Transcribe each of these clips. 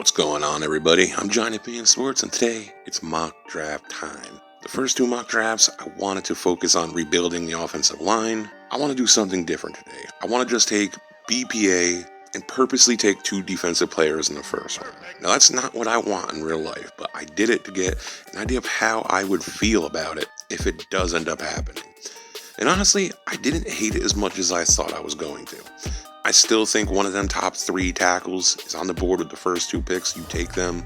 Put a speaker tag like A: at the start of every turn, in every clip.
A: What's going on, everybody? I'm Johnny P in Sports, and today it's mock draft time. The first two mock drafts, I wanted to focus on rebuilding the offensive line. I want to do something different today. I want to just take BPA and purposely take two defensive players in the first round. Now, that's not what I want in real life, but I did it to get an idea of how I would feel about it if it does end up happening. And honestly, I didn't hate it as much as I thought I was going to. I still think one of them top three tackles is on the board with the first two picks. You take them.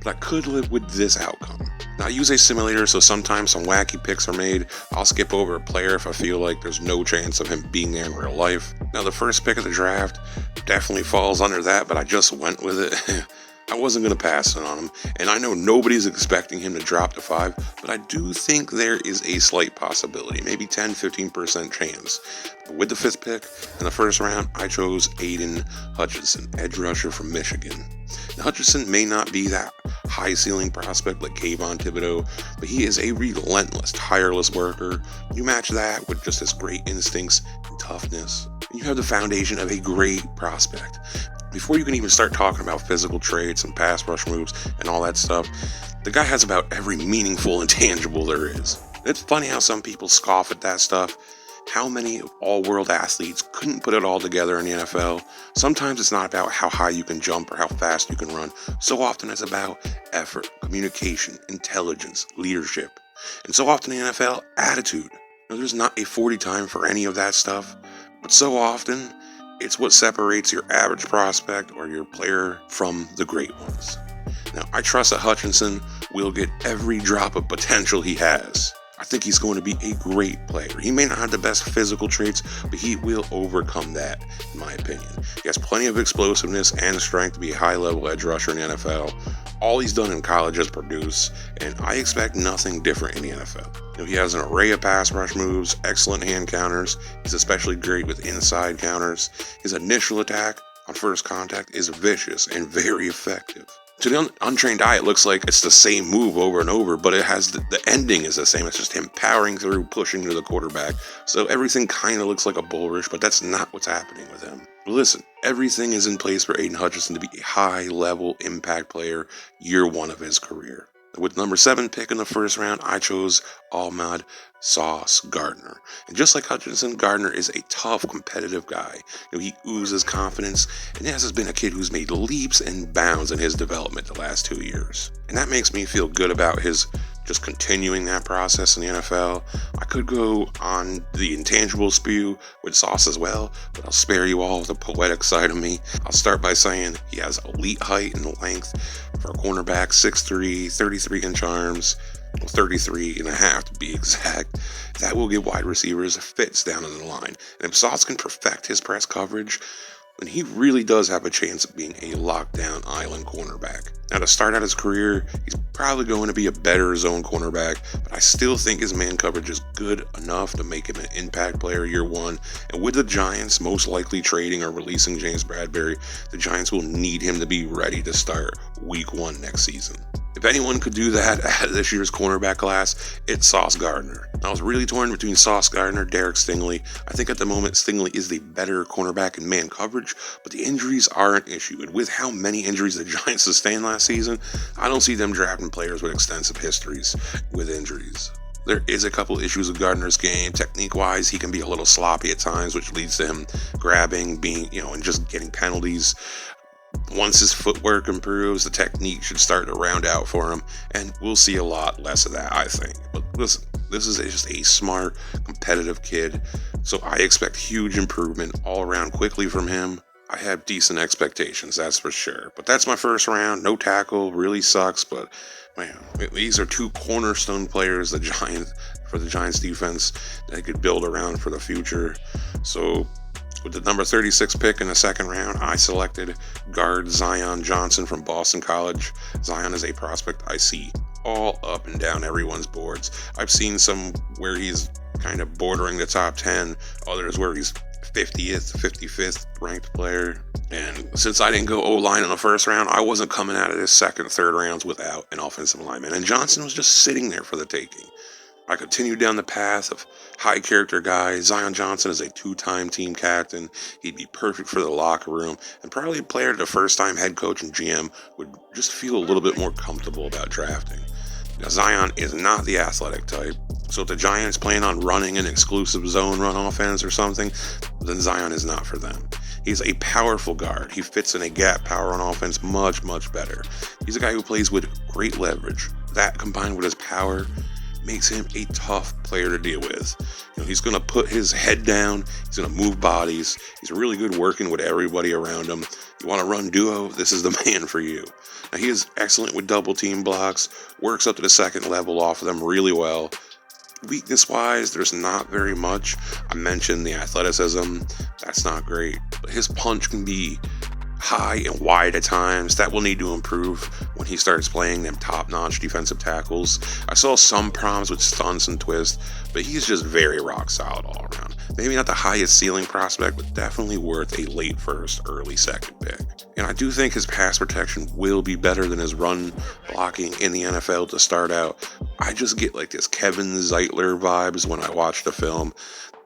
A: But I could live with this outcome. Now, I use a simulator, so sometimes some wacky picks are made. I'll skip over a player if I feel like there's no chance of him being there in real life. Now, the first pick of the draft definitely falls under that, but I just went with it. I wasn't going to pass it on him, and I know nobody's expecting him to drop to 5, but I do think there is a slight possibility, maybe 10-15% chance. But with the 5th pick in the first round, I chose Aiden Hutchison, edge rusher from Michigan. Now, Hutchison may not be that high ceiling prospect like Kayvon Thibodeau, but he is a relentless, tireless worker. You match that with just his great instincts and toughness, and you have the foundation of a great prospect. Before you can even start talking about physical traits and pass rush moves and all that stuff, the guy has about every meaningful and tangible there is. It's funny how some people scoff at that stuff. How many all-world athletes couldn't put it all together in the NFL? Sometimes it's not about how high you can jump or how fast you can run. So often it's about effort, communication, intelligence, leadership. And so often in the NFL, attitude. Now, there's not a 40 time for any of that stuff, but so often it's what separates your average prospect or your player from the great ones. Now, I trust that Hutchinson will get every drop of potential he has. I think he's going to be a great player. He may not have the best physical traits, but he will overcome that, in my opinion. He has plenty of explosiveness and strength to be a high-level edge rusher in the NFL. All he's done in college is produce, and I expect nothing different in the NFL. He has an array of pass rush moves, excellent hand counters. He's especially great with inside counters. His initial attack on first contact is vicious and very effective. To the untrained eye, it looks like it's the same move over and over, but it has the ending is the same. It's just him powering through, pushing to the quarterback. So everything kind of looks like a bull rush, but that's not what's happening with him. But listen, everything is in place for Aiden Hutchison to be a high-level impact player year one of his career. With number 7 pick in the first round, I chose Ahmad Sauce Gardner. And just like Hutchinson, Gardner is a tough, competitive guy. He oozes confidence, and this has been a kid who's made leaps and bounds in his development the last 2 years. And that makes me feel good about his just continuing that process in the NFL. I could go on the intangible spew with Sauce as well, but I'll spare you all the poetic side of me. I'll start by saying he has elite height and length for a cornerback, 6'3", 33-inch arms, 33 and a half to be exact. That will give wide receivers fits down in the line. And if Sauce can perfect his press coverage, then he really does have a chance of being a lockdown island cornerback. Now, to start out his career, he's probably going to be a better zone cornerback, but I still think his man coverage is good enough to make him an impact player year one. And with the Giants most likely trading or releasing James Bradberry, the Giants will need him to be ready to start week 1 next season. If anyone could do that at this year's cornerback class, it's Sauce Gardner. I was really torn between Sauce Gardner and Derek Stingley. I think at the moment Stingley is the better cornerback in man coverage, but the injuries are an issue. And with how many injuries the Giants sustained last season, I don't see them drafting players with extensive histories with injuries. There is a couple issues with Gardner's game. Technique-wise, he can be a little sloppy at times, which leads to him grabbing, and just getting penalties. Once his footwork improves, the technique should start to round out for him, and we'll see a lot less of that, I think. But listen, this is just a smart, competitive kid, so I expect huge improvement all around quickly from him. I have decent expectations, that's for sure. But that's my first round. No tackle, really sucks, but man, these are two cornerstone players for the Giants defense that I could build around for the future. So with the number 36 pick in the second round, I selected guard Zion Johnson from Boston College. Zion is a prospect I see all up and down everyone's boards. I've seen some where he's kind of bordering the top 10, others where he's 50th, 55th ranked player. And since I didn't go O-line in the first round, I wasn't coming out of this second, third rounds without an offensive lineman. And Johnson was just sitting there for the taking. I continue down the path of high character guys. Zion Johnson is a 2-time team captain. He'd be perfect for the locker room, and probably a player the first time head coach and GM would just feel a little bit more comfortable about drafting. Now, Zion is not the athletic type, so if the Giants plan on running an exclusive zone run offense or something, then Zion is not for them. He's a powerful guard. He fits in a gap power on offense much, much better. He's a guy who plays with great leverage. That combined with his power makes him a tough player to deal with. He's going to put his head down. He's going to move bodies. He's really good working with everybody around him. You want to run duo? This is the man for you. Now, he is excellent with double team blocks, works up to the second level off of them really well. Weakness-wise, there's not very much. I mentioned the athleticism. That's not great. But his punch can be high and wide at times. That will need to improve when he starts playing them top-notch defensive tackles. I saw some problems with stunts and twists, but he's just very rock solid all around. Maybe not the highest ceiling prospect, but definitely worth a late first, early second pick. And I do think his pass protection will be better than his run blocking in the NFL to start out. I just get like this Kevin Zeitler vibes when I watch the film.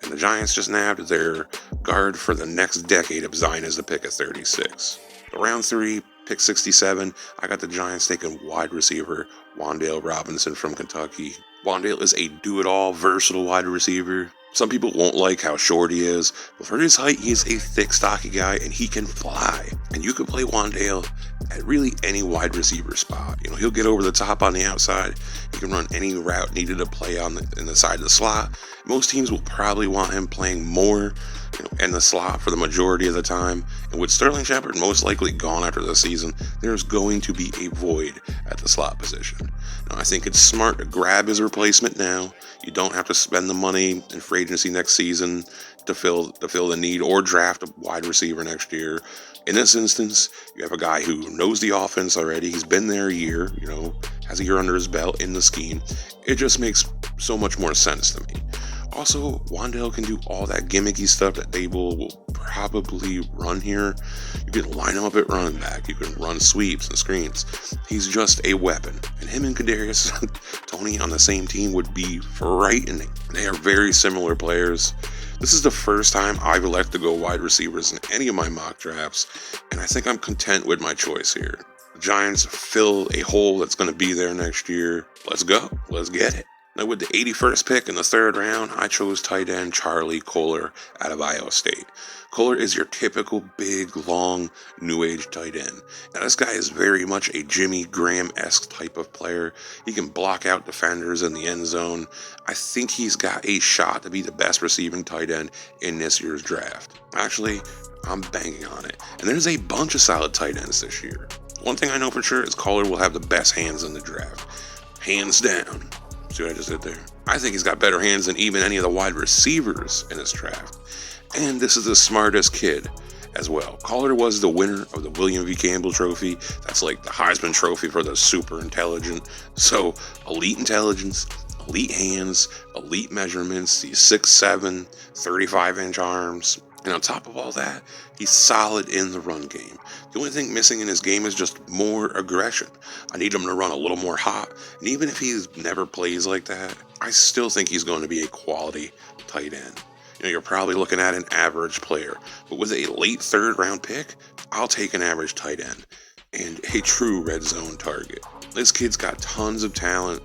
A: And the Giants just nabbed their guard for the next decade of Zion as the pick at 36. Round 3, pick 67, I got the Giants taking wide receiver Wandel Robinson from Kentucky. Wandel is a do-it-all, versatile wide receiver. Some people won't like how short he is, but for his height, he is a thick, stocky guy, and he can fly. And you can play Wandel at really any wide receiver spot. He'll get over the top on the outside. He can run any route needed to play in the side of the slot. Most teams will probably want him playing more in the slot for the majority of the time. And with Sterling Shepard most likely gone after the season, there's going to be a void at the slot position. Now, I think it's smart to grab his replacement now. You don't have to spend the money in free agency next season to fill the need or draft a wide receiver next year. In this instance, you have a guy who knows the offense already. He's been there a year, has a year under his belt in the scheme. It just makes so much more sense to me. Also, Wandel can do all that gimmicky stuff that Dable will probably run here. You can line him up at running back. You can run sweeps and screens. He's just a weapon. And him and Kadarius Toney on the same team would be frightening. They are very similar players. This is the first time I've elected to go wide receivers in any of my mock drafts, and I think I'm content with my choice here. The Giants fill a hole that's going to be there next year. Let's go. Let's get it. Now, with the 81st pick in the 3rd round, I chose tight end Charlie Kohler out of Iowa State. Kohler is your typical big, long, new age tight end. Now, this guy is very much a Jimmy Graham-esque type of player. He can block out defenders in the end zone. I think he's got a shot to be the best receiving tight end in this year's draft. Actually, I'm banking on it. And there's a bunch of solid tight ends this year. One thing I know for sure is Kohler will have the best hands in the draft. Hands down. See what I just did there? I think he's got better hands than even any of the wide receivers in this draft. And this is the smartest kid as well. Kohler was the winner of the William V. Campbell Trophy. That's like the Heisman Trophy for the super intelligent. So, elite intelligence, elite hands, elite measurements, these 6'7", 35-inch arms. And on top of all that, he's solid in the run game. The only thing missing in his game is just more aggression. I need him to run a little more hot. And even if he never plays like that, I still think he's going to be a quality tight end. You're probably looking at an average player. But with a late 3rd round pick, I'll take an average tight end and a true red zone target. This kid's got tons of talent.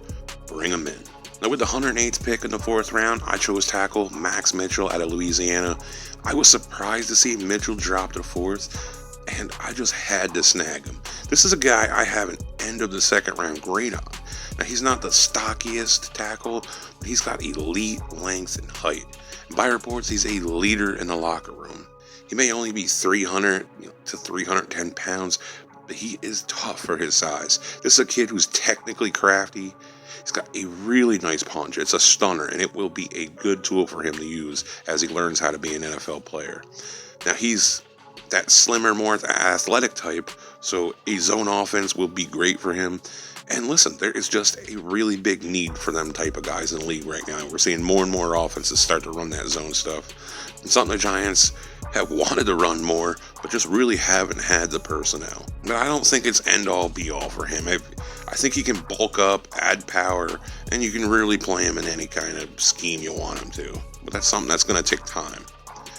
A: Bring him in. Now, with the 108th pick in the 4th round, I chose tackle Max Mitchell out of Louisiana. I was surprised to see Mitchell drop to 4th, and I just had to snag him. This is a guy I have an end of the 2nd round grade on. Now, he's not the stockiest tackle, but he's got elite length and height. By reports, he's a leader in the locker room. He may only be 300 to 310 pounds, but he is tough for his size. This is a kid who's technically crafty. He's got a really nice punch. It's a stunner, and it will be a good tool for him to use as he learns how to be an NFL player. Now, he's that slimmer, more athletic type, so a zone offense will be great for him. And listen, there is just a really big need for them type of guys in the league right now. We're seeing more and more offenses start to run that zone stuff. And something the Giants have wanted to run more, but just really haven't had the personnel. But I don't think it's end-all be-all for him. I think he can bulk up, add power, and you can really play him in any kind of scheme you want him to. But that's something that's going to take time.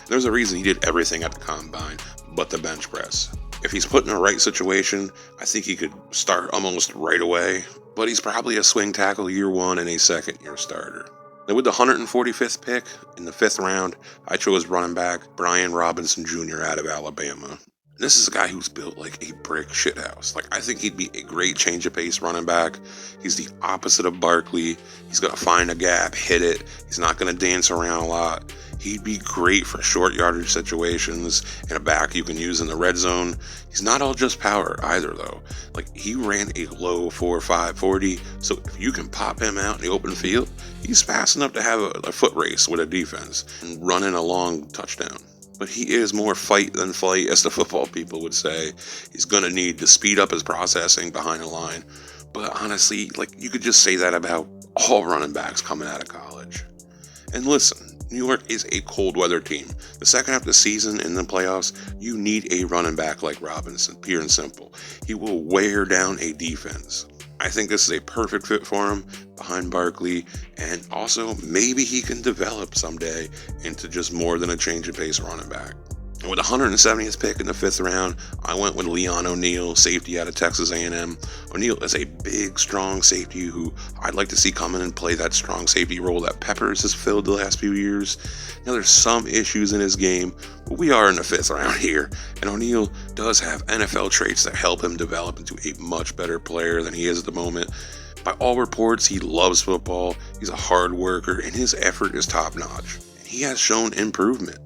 A: There's a reason he did everything at the combine but the bench press. If he's put in the right situation, I think he could start almost right away, but he's probably a swing tackle year one and a second-year starter. Now, with the 145th pick in the 5th round, I chose running back Wandel Robinson Jr. out of Alabama. This is a guy who's built like a brick shithouse. Like, I think he'd be a great change of pace running back. He's the opposite of Barkley. He's going to find a gap, hit it. He's not going to dance around a lot. He'd be great for short yardage situations and a back you can use in the red zone. He's not all just power either, though. Like, he ran a low 4.5 40, so if you can pop him out in the open field, he's fast enough to have a foot race with a defense and run in a long touchdown. But he is more fight than flight, as the football people would say. He's going to need to speed up his processing behind the line. But honestly, like, you could just say that about all running backs coming out of college. And listen, New York is a cold weather team. The second half of the season in the playoffs, you need a running back like Robinson, pure and simple. He will wear down a defense. I think this is a perfect fit for him behind Barkley, and also maybe he can develop someday into just more than a change of pace running back. And with the 170th pick in the 5th round, I went with Leon O'Neal, safety out of Texas A&M. O'Neal is a big, strong safety who I'd like to see come in and play that strong safety role that Peppers has filled the last few years. Now, there's some issues in his game, but we are in the 5th round here, and O'Neal does have NFL traits that help him develop into a much better player than he is at the moment. By all reports, he loves football, he's a hard worker, and his effort is top-notch. He has shown improvement.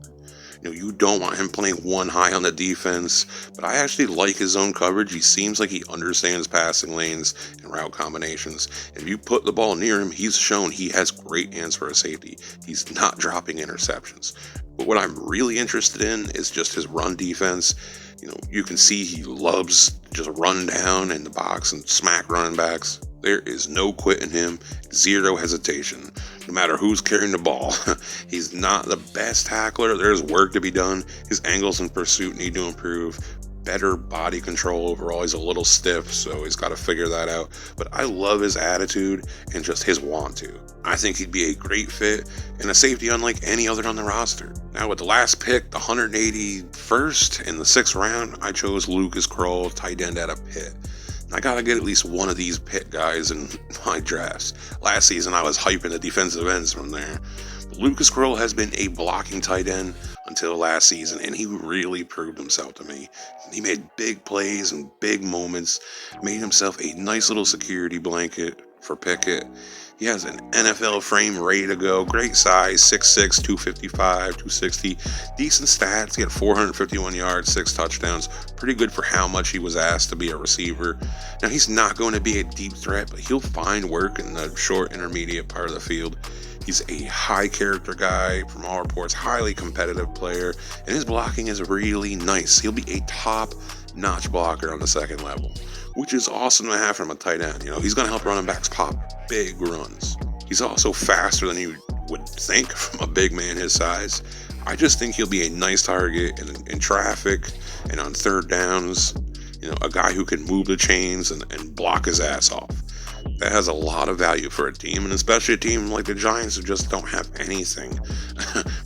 A: You don't want him playing one high on the defense, but I actually like his zone coverage. He seems like he understands passing lanes and route combinations. And if you put the ball near him, he's shown he has great hands for a safety. He's not dropping interceptions. But what I'm really interested in is just his run defense. You can see he loves just run down in the box and smack running backs. There is no quitting him, zero hesitation, no matter who's carrying the ball. He's not the best tackler. There's work to be done. His angles in pursuit need to improve. Better body control overall. He's a little stiff, so he's got to figure that out. But I love his attitude and just his want to. I think he'd be a great fit and a safety unlike any other on the roster. Now, with the last pick, the 181st in the 6th round, I chose Lucas Kroll, tight end out of Pitt. I gotta get at least one of these Pitt guys in my drafts. Last season, I was hyping the defensive ends from there. But Lucas Kroll has been a blocking tight end until last season, and he really proved himself to me. He made big plays and big moments, made himself a nice little security blanket for Pickett. He has an NFL frame ready to go. Great size, 6'6", 255, 260. Decent stats. He had 451 yards, 6 touchdowns. Pretty good for how much he was asked to be a receiver. Now, he's not going to be a deep threat, but he'll find work in the short, intermediate part of the field. He's a high character guy, from all reports, highly competitive player, and his blocking is really nice. He'll be a top-notch blocker on the second level, which is awesome to have from a tight end. He's going to help running backs pop big runs. He's also faster than you would think from a big man his size. I just think he'll be a nice target in traffic and on third downs. A guy who can move the chains and block his ass off. That has a lot of value for a team, and especially a team like the Giants who just don't have anything,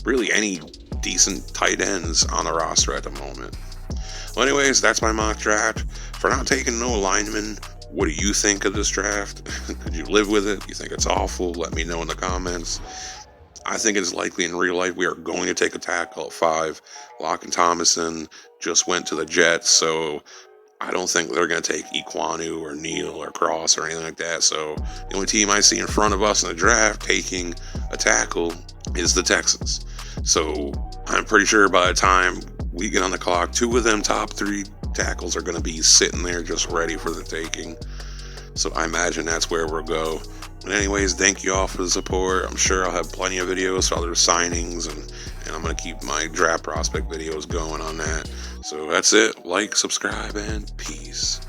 A: really any decent tight ends on the roster at the moment. Well, anyways, that's my mock draft. For not taking no lineman, what do you think of this draft? Could you live with it? Do you think it's awful? Let me know in the comments. I think it's likely in real life we are going to take a tackle at 5. Locke and Thomason just went to the Jets, so I don't think they're going to take Ekwonu or Neal or Cross or anything like that. So the only team I see in front of us in the draft taking a tackle is the Texans. So I'm pretty sure by the time we get on the clock, 2 of them top 3 tackles are going to be sitting there just ready for the taking. So I imagine that's where we'll go. But anyways, thank you all for the support. I'm sure I'll have plenty of videos for other signings, and I'm going to keep my draft prospect videos going on that. So that's it. Like, subscribe, and peace.